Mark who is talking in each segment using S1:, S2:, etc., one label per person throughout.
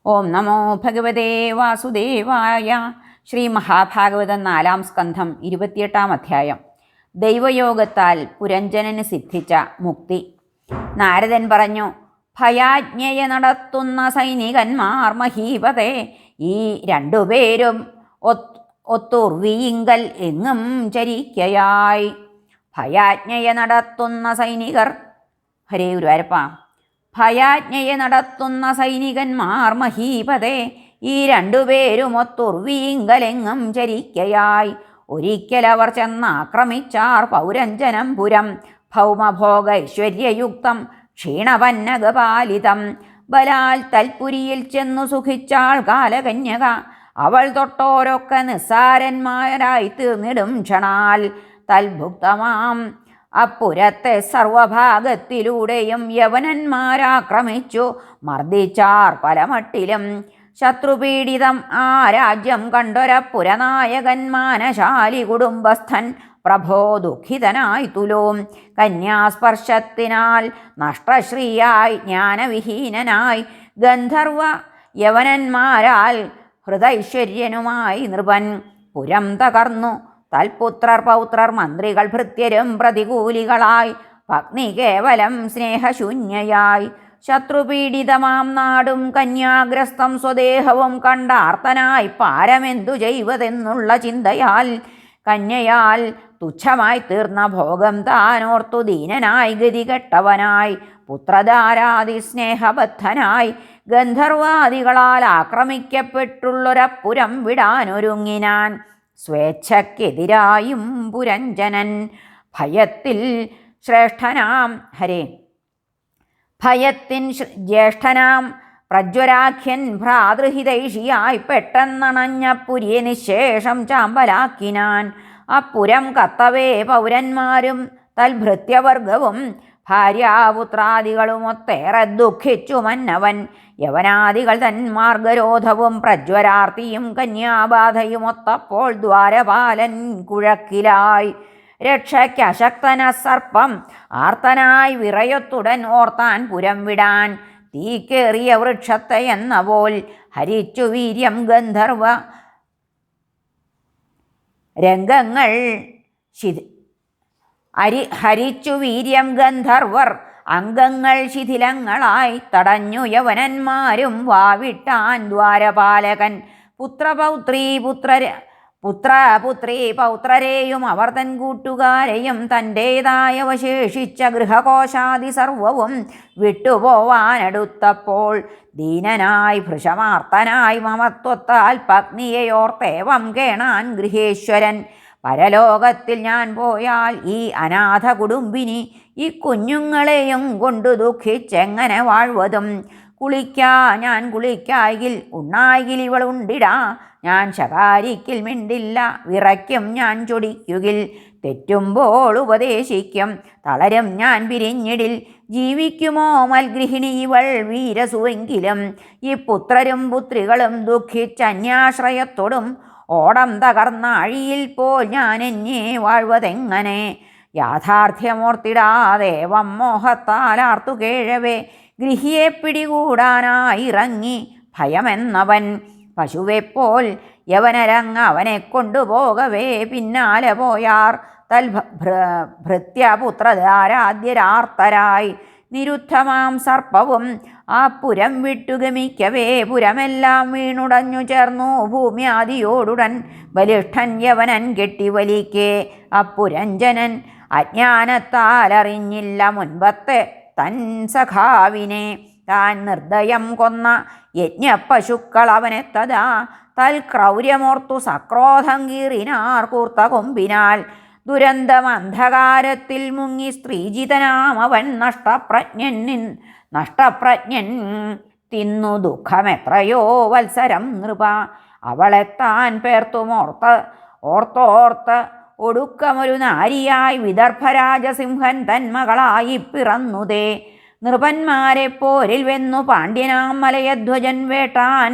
S1: ഓം നമോ ഭഗവതേ വാസുദേവായ. ശ്രീ മഹാഭാഗവതം 4-ാം സ്കന്ധം 28-ാം അധ്യായം. ദൈവയോഗത്താൽ പുരഞ്ജനന് സിദ്ധിച്ച മുക്തി. നാരദൻ പറഞ്ഞു, ഭയാജ്ഞയെ നടത്തുന്ന സൈനികന്മാർ മഹീപതേ, ഈ രണ്ടുപേരും ഒത്തുർവിയിങ്കൽ എങ്ങും ചരിക്കയായി. ഭയാജ്ഞയെ നടത്തുന്ന സൈനികർ, ഹരേ ഗുരുവായൂരപ്പ. ഭയാജ്ഞയെ നടത്തുന്ന സൈനികന്മാർ മഹീപതേ, ഈ രണ്ടുപേരും ഒത്തുർവിയിങ്കലെങ്ങും ചരിക്കയായി. ഒരിക്കലവർ ചെന്നാക്രമിച്ചാർ പൗരഞ്ജനം പുരം. ഭൗമഭോഗ ഐശ്വര്യയുക്തം ക്ഷീണപന്നഗപാലിതം. ബലാൽ തൽപുരിയിൽ ചെന്നു സുഖിച്ചാൾ കാലകന്യക. അവൾ തൊട്ടോരൊക്കെ നിസ്സാരന്മാരായി തീർന്നിടും ക്ഷണാൽ. തൽഭുക്തമാം അപ്പുരത്തെ സർവഭാഗത്തിലൂടെയും യവനന്മാരാക്രമിച്ചു മർദ്ദിച്ചാർ പലമട്ടിലും. ശത്രുപീഡിതം ആ രാജ്യം കണ്ടൊരപ്പുരനായകൻ മാനശാലി കുടുംബസ്ഥൻ പ്രഭോ ദുഃഖിതനായി തുലോം. കന്യാസ്പർശത്തിനാൽ നഷ്ടശ്രീയായി ജ്ഞാനവിഹീനനായി ഗന്ധർവ യവനന്മാരാൽ ഹൃദൈശ്വര്യനുമായി നൃപൻ. പുരം തകർന്നു തൽപുത്രർ പൗത്രർ മന്ത്രികൾ ഭൃത്യരും പ്രതികൂലികളായി. പത്നി കേവലം സ്നേഹശൂന്യയായി. ശത്രുപീഡിതമാം നാടും കന്യാഗ്രസ്തം സ്വദേഹവും കണ്ടാർത്തനായി പാരമെന്തു ചെയ്വതെന്നുള്ള ചിന്തയാൽ കന്യയാൽ തുച്ഛമായി തീർന്ന ഭോഗം താനോർത്തു ദീനനായി ഗതികെട്ടവനായി പുത്രധാരാതി സ്നേഹബദ്ധനായി ഗന്ധർവാദികളാൽ ആക്രമിക്കപ്പെട്ടുള്ളൊരപ്പുരം വിടാനൊരുങ്ങിനാൻ. സ്വേച്ഛക്കെതിരായും പുരഞ്ജനൻ ഭയത്തിൽ ശ്രേഷ്ഠനാം ഭയത്തിൻ ജ്യേഷ്ഠനാം പ്രജ്വരാഖ്യൻ ഭ്രാതൃഹിതൈഷിയായി പെട്ടെന്നണഞ്ഞ പുരിയെ നിശേഷം ചാമ്പലാക്കിനാൻ. അപ്പുരം കത്തവേ പൗരന്മാരും തൽഭൃത്യവർഗവും ഭാര്യാപുത്രാദികളുമൊത്തേറെ ദുഃഖിച്ചു മന്നവൻ. യവനാദികൾ തൻ മാർഗരോധവും പ്രജ്വരാർത്തിയും കന്യാബാധയുമൊത്തപ്പോൾ ദ്വാരപാലൻ കുഴക്കിലായി. രക്ഷയ്ക്കശക്തന സർപ്പം ആർത്തനായി വിറയത്തുടൻ ഓർത്താൻ പുരം വിടാൻ. തീക്കേറിയ വൃക്ഷത്തെ എന്ന പോൽ ഹരിച്ചു വീര്യം ഗന്ധർവ രംഗങ്ങൾ ഹരിച്ചു വീര്യം ഗന്ധർവർ അംഗങ്ങൾ ശിഥിലങ്ങളായി തടഞ്ഞു യവനന്മാരും വാവിട്ടാൻ ദ്വാരപാലകൻ. പുത്രപുത്രീ പൗത്രരെയും അവർ തൻ കൂട്ടുകാരെയും തൻ്റേതായവശേഷിച്ച ഗൃഹകോശാദി സർവവും വിട്ടുപോവാനടുത്തപ്പോൾ ദീനനായി ഭൃശമാർത്തനായി മമത്വത്താൽ പത്നിയെയോർത്തേവം കേണാൻ ഗൃഹേശ്വരൻ. പരലോകത്തിൽ ഞാൻ പോയാൽ ഈ അനാഥ കുടുംബിനി ഈ കുഞ്ഞുങ്ങളെയും കൊണ്ടു ദുഃഖിച്ചെങ്ങനെ വാഴ്വതും. ഞാൻ കുളിക്കായിൽ ഉണ്ണായിൽ ഇവൾ ഉണ്ടിടാ. ഞാൻ ശകാരിക്കിൽ മിണ്ടില്ല, വിറയ്ക്കും ഞാൻ ചൊടിക്കുകിൽ. തെറ്റുമ്പോൾ ഉപദേശിക്കും, തളരും ഞാൻ പിരിഞ്ഞിടിൽ. ജീവിക്കുമോ മൽഗൃഹിണി ഇവൾ വീരസുവെങ്കിലും. ഈ പുത്രരും പുത്രികളും ദുഃഖിച്ചന്യാശ്രയത്തോടും ഓടം തകർന്ന അഴിയിൽ പോൽ ഞാൻ എന്നെ വാഴ്വതെങ്ങനെ. യാഥാർത്ഥ്യമോർത്തിടാദേവം മോഹത്താലാർത്തു കേഴവേ ഗൃഹിയെ പിടികൂടാനായി ഇറങ്ങി ഭയമെന്നവൻ. പശുവെപ്പോൽ യവനരങ്ങ് അവനെ കൊണ്ടുപോകവേ പിന്നാലെ പോയാർ ഭൃത്യപുത്രധാരാദ്യരാർത്തരായി. നിരുദ്ധമാം സർപ്പവും ആ പുരം വിട്ടുഗമിക്കവേ പുരമെല്ലാം വീണുടഞ്ഞു ചേർന്നു ഭൂമ്യാദിയോടുടൻ. ബലിഷ്ഠൻ യവനൻ കെട്ടിവലിക്കേ അപ്പുരഞ്ജനൻ അജ്ഞാനത്താലറിഞ്ഞില്ല മുൻപത്തെ തൻ സഖാവിനെ. താൻ നിർദ്ദയം കൊന്ന യജ്ഞപശുക്കൾ അവനെത്തതാ തൽക്രൗര്യമോർത്തു സക്രോധം കീറിനാർ കൂർത്ത കൊമ്പിനാൽ. ദുരന്തമന്ധകാരത്തിൽ മുങ്ങി സ്ത്രീജിതനാം അവൻ നഷ്ടപ്രജ്ഞൻ തിന്നു ദുഃഖമെത്രയോ വത്സരം നൃപ. അവളെത്താൻ ഓർത്തോർത്ത് ഒടുക്കമൊരു നാരിയായി വിദർഭരാജസിംഹൻ തന്മകളായി പിറന്നുതേ. നൃപന്മാരെ പോരിൽ വെന്നു പാണ്ഡ്യനാം മലയധ്വജൻ വേട്ടാൻ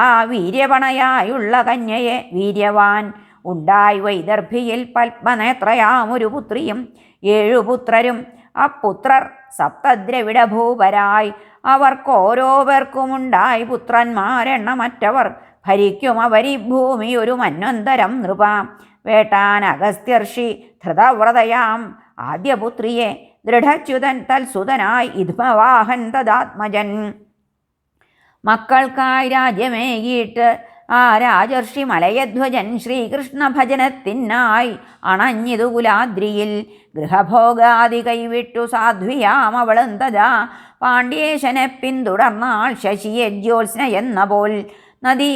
S1: ആ വീര്യപണയായുള്ള കന്യയെ വീര്യവാൻ. ഉണ്ടായി വൈദർഭിയിൽ പത്മനേത്രയാമൊരു പുത്രിയും 7 പുത്രരും. അപ്പുത്രർ സപ്തദ്രവിഡഭൂപരായി. അവർക്കോരോ പേർക്കുമുണ്ടായി പുത്രന്മാരെണ്ണമറ്റവർ ഭരിക്കും അവരി ഭൂമി ഒരു മന്വന്തരം നൃപ. വേട്ടാൻ അഗസ്ത്യർഷി ധൃതവ്രതയാം ആദ്യപുത്രിയെ ദൃഢച്യുതൻ തൽസുതനായി ഇദ്മവാഹൻ തദാത്മജൻ. മക്കൾക്കായി രാജ്യമേകിയിട്ട് ആ രാജർഷി മലയധ്വജൻ ശ്രീകൃഷ്ണ ഭജനത്തിനായി അണഞ്ഞിതു കുലാദ്രിയിൽ. ഗൃഹഭോഗാദി കൈവിട്ടു സാധ്വിയാം അവളും തഥാ പാണ്ഡ്യേശനെ പിന്തുടർന്നാൾ ശശിയെ ജ്യോത്സ്ന എന്ന പോൽ. നദി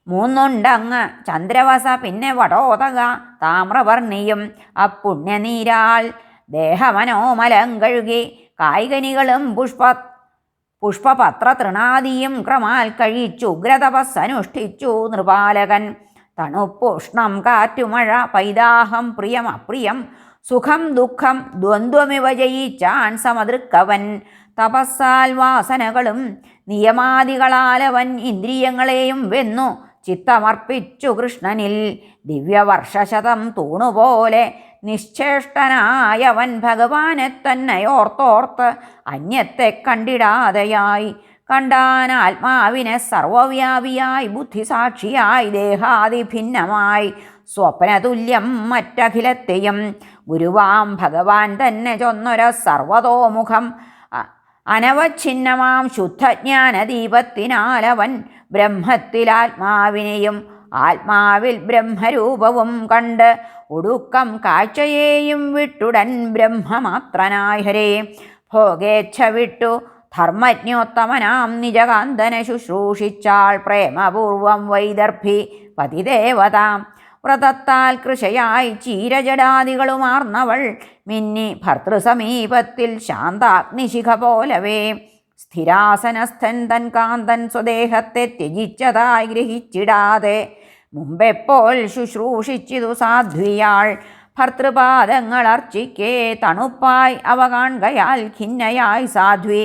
S1: മൂന്നുണ്ടങ്ങ് ചന്ദ്രവസ പിന്നെ വടോതക താമ്രവർണിയും അപ്പുണ്യനീരാൾ ദേഹമനോമലം കഴുകി കായികനികളും പുഷ്പപത്ര തൃണാദിയും ക്രമാൽ കഴിച്ചു ഉഗ്രതപസ്സനുഷ്ഠിച്ചു നൃപാലകൻ. തണുപ്പുഷ്ണം കാറ്റുമഴ പൈതാഹം പ്രിയം അപ്രിയം സുഖം ദുഃഖം ദ്വന്ദ്വമിവ ജയിച്ചാൻ സമദൃക്കവൻ. തപസ്സാൽ വാസനകളും നിയമാദികളാലവൻ ഇന്ദ്രിയങ്ങളെയും വെന്നു ചിത്തമർപ്പിച്ചു കൃഷ്ണനിൽ. ദിവ്യവർഷശതം തൂണുപോലെ നിശ്ചേഷ്ടനായവൻ ഭഗവാനെ തന്നെയോർത്തോർത്ത് അന്യത്തെ കണ്ടിടാതെയായി. കണ്ടാൻ ആത്മാവിനെ സർവവ്യാപിയായി ബുദ്ധിസാക്ഷിയായി ദേഹാദിഭിന്നമായി സ്വപ്നതുല്യം മറ്റഖിലത്തെയും. ഗുരുവാം ഭഗവാൻ തന്നെ ചൊന്നൊര സർവതോമുഖം അനവച്ഛിന്നമാം ശുദ്ധജ്ഞാനദീപത്തിനാലവൻ ബ്രഹ്മത്തിലാത്മാവിനെയും ആത്മാവിൽ ബ്രഹ്മരൂപവും കണ്ട് ഒടുക്കം കാഴ്ചയെയും വിട്ടുടൻ ബ്രഹ്മമാത്രനായ ഹരേ. ഭോഗേച്ഛ വിട്ടു ധർമ്മജ്ഞോത്തമനാം നിജകാന്തനെ ശുശ്രൂഷിച്ചാൾ പ്രേമപൂർവം വൈദർഭി പതിദേവതാം. വ്രതത്താൽ കൃശയായി ചീരജടാദികളുമാർന്നവൾ മിന്നി ഭർതൃസമീപത്തിൽ ശാന്താഗ്നിശിഖ പോലവേ. സ്ഥിരാസനസ്ഥൻ തൻ കാന്തൻ സ്വദേഹത്തെ ത്യജിച്ചതായി ഗ്രഹിച്ചിടാതെ മുമ്പെപ്പോൾ ശുശ്രൂഷിച്ചിതു സാധ്വിയാൾ. ഭർത്തൃപാദങ്ങൾ അർച്ചിക്കേ തണുപ്പായി അവ കാൺകയാൽ ഖിന്നയായി സാധ്വി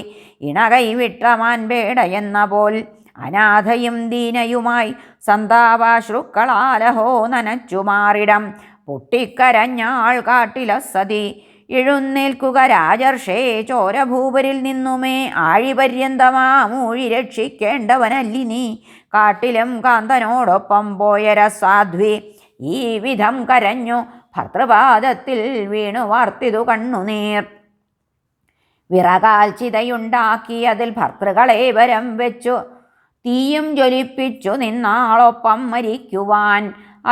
S1: ഇണകൈവിട്ട മാൻപേട എന്ന പോൽ. അനാഥയും ദീനയുമായി സന്താപാശ്രുക്കളാലഹോ നനച്ചുമാറിടം പൊട്ടിക്കരഞ്ഞാൾ കാട്ടിലസതി. എഴുന്നേൽക്കുക രാജർഷേ ചോരഭൂപരിൽ നിന്നുമേ ആഴിപര്യന്തമാമൂഴി രക്ഷിക്കേണ്ടവനല്ലി നീ. കാട്ടിലും കാന്തനോടൊപ്പം പോയര സാധ്വി ഈ വിധം കരഞ്ഞു ഭർത്തൃപാദത്തിൽ വീണു വാർത്തിതു കണ്ണുനീർ. വിറകാൽ ചിതയുണ്ടാക്കി അതിൽ ഭർത്തൃകളെ വരം വെച്ചു തീയും ജ്വലിപ്പിച്ചു നിന്നാളൊപ്പം മരിക്കുവാൻ.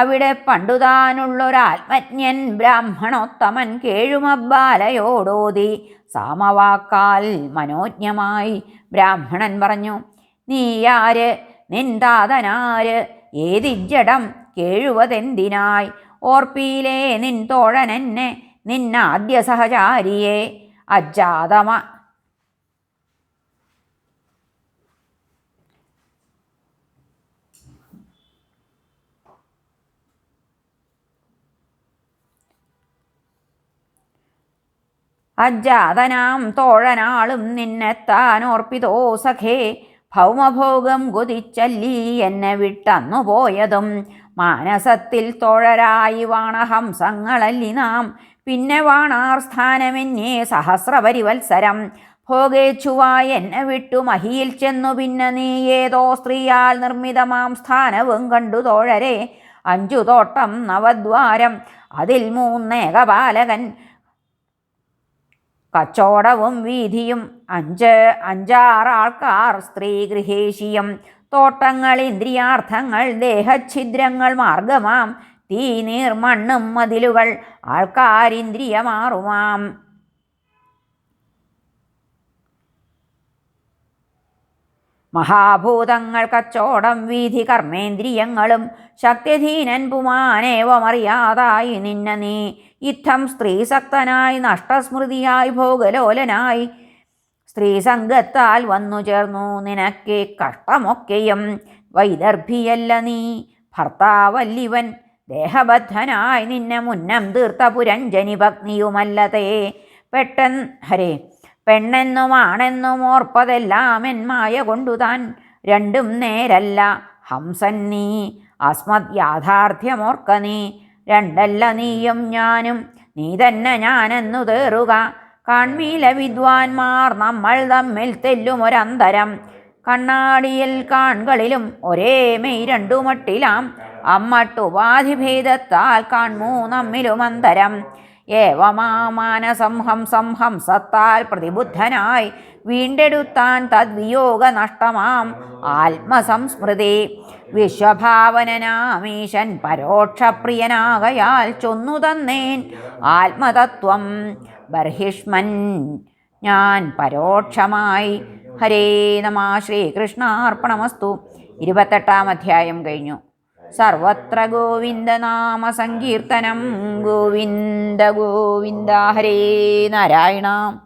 S1: അവിടെ പണ്ടുതാനുള്ളൊരാത്മജ്ഞൻ ബ്രാഹ്മണോത്തമൻ കേഴുമബ്ബാലയോടോതി സാമവാക്കാൽ മനോജ്ഞമായി ബ്രാഹ്മണൻ പറഞ്ഞു, നീയാര് നിൻതാതനാര് ഏതിജ്ജടം കേഴുവതെന്തിനായി. ഓർപ്പിയിലേ നിൻ തോഴനെന്നെ നിന്നാദ്യ സഹചാരിയെ അജാതമ അജാതനാം തോഴനാളും നിന്നെത്താനോർപ്പിതോ സഖേ. ഭൗമഭോഗം കൊതിച്ചല്ലീ എന്നെ വിട്ടന്നു പോയതും. മാനസത്തിൽ തോഴരായി വാണഹംസങ്ങളല്ലി നാം. പിന്നെ വാണാർ സ്ഥാനമെന്നേ സഹസ്രപരിവത്സരം. ഭോഗേച്ഛുവായി എന്നെ വിട്ടു മഹിയിൽ ചെന്നു പിന്നെ നീ ഏതോ സ്ത്രീയാൽ നിർമ്മിതമാം സ്ഥാനവും കണ്ടു തോഴരെ. 5 തോട്ടം നവദ്വാരം അതിൽ 3 ഏകപാലകൻ കച്ചോടവും വീതിയും 5-6 ആൾക്കാർ സ്ത്രീ ഗൃഹേശിയും. തോട്ടങ്ങൾ ഇന്ദ്രിയാർത്ഥങ്ങൾ ദേഹഛിദ്രങ്ങൾ മാർഗമാം തീ നീർ മണ്ണും മതിലുകൾ ആൾക്കാരിന്ദ്രിയമാറുമാം. മഹാഭൂതങ്ങൾ കച്ചോടം വീതി കർമ്മേന്ദ്രിയങ്ങളും ശക്തിധീനൻ പുമാനേവമറിയാതായി നിന്ന നീ. ഇത്തം സ്ത്രീസക്തനായി നഷ്ടസ്മൃതിയായി ഭോഗലോലനായി സ്ത്രീസംഗത്താൽ വന്നു ചേർന്നു നിനക്ക് കഷ്ടമൊക്കെയും. വൈദർഭിയല്ല നീ ഭർത്താവല്ലിവൻ ദേഹബദ്ധനായി നിന്നെ മുന്നം തീർത്ത പുരഞ്ജനി ഭഗ്നിയുമല്ലതേ. പെണ്ണെന്നുമാണെന്നും ഓർപ്പതെല്ലാം എൻ മായ കൊണ്ടുതാൻ. രണ്ടും നേരല്ല ഹംസൻ നീ അസ്മത് യാഥാർത്ഥ്യമോർക്ക നീ. രണ്ടല്ല നീയും ഞാനും നീ തന്നെ ഞാനെന്നു തേറുക. കാൺമീല വിദ്വാൻമാർ നമ്മൾ തമ്മിൽ തെല്ലുമൊരന്തരം കണ്ണാടിയിൽ കാൺകളിലും ഒരേ മെയ് രണ്ടു മട്ടിലാം അമ്മട്ടുപാധിഭേദത്താൽ കാൺമൂ നമ്മിലും അന്തരം ഏവമാനസം ഹംസം ഹംസത്താൽ പ്രതിബുദ്ധനായി വീണ്ടെടുത്താൻ തദ്വിയോഗ നഷ്ടമാം ആത്മസംസ്മൃതി വിശ്വഭാവനനാമീശൻ പരോക്ഷപ്രിയനാകയാൽ ചൊന്നു തന്നേൻ ആത്മതത്വം ബർഹിഷ്മൻ ഞാൻ പരോക്ഷമായി. ഹരേ നമ. ശ്രീകൃഷ്ണാർപ്പണമസ്തു. 28-ാം അധ്യായം കഴിഞ്ഞു. സർവത്ര ഗോവിന്ദനാമ സങ്കീർത്തനം. ഗോവിന്ദ ഗോവിന്ദ. ഹരേ നാരായണ.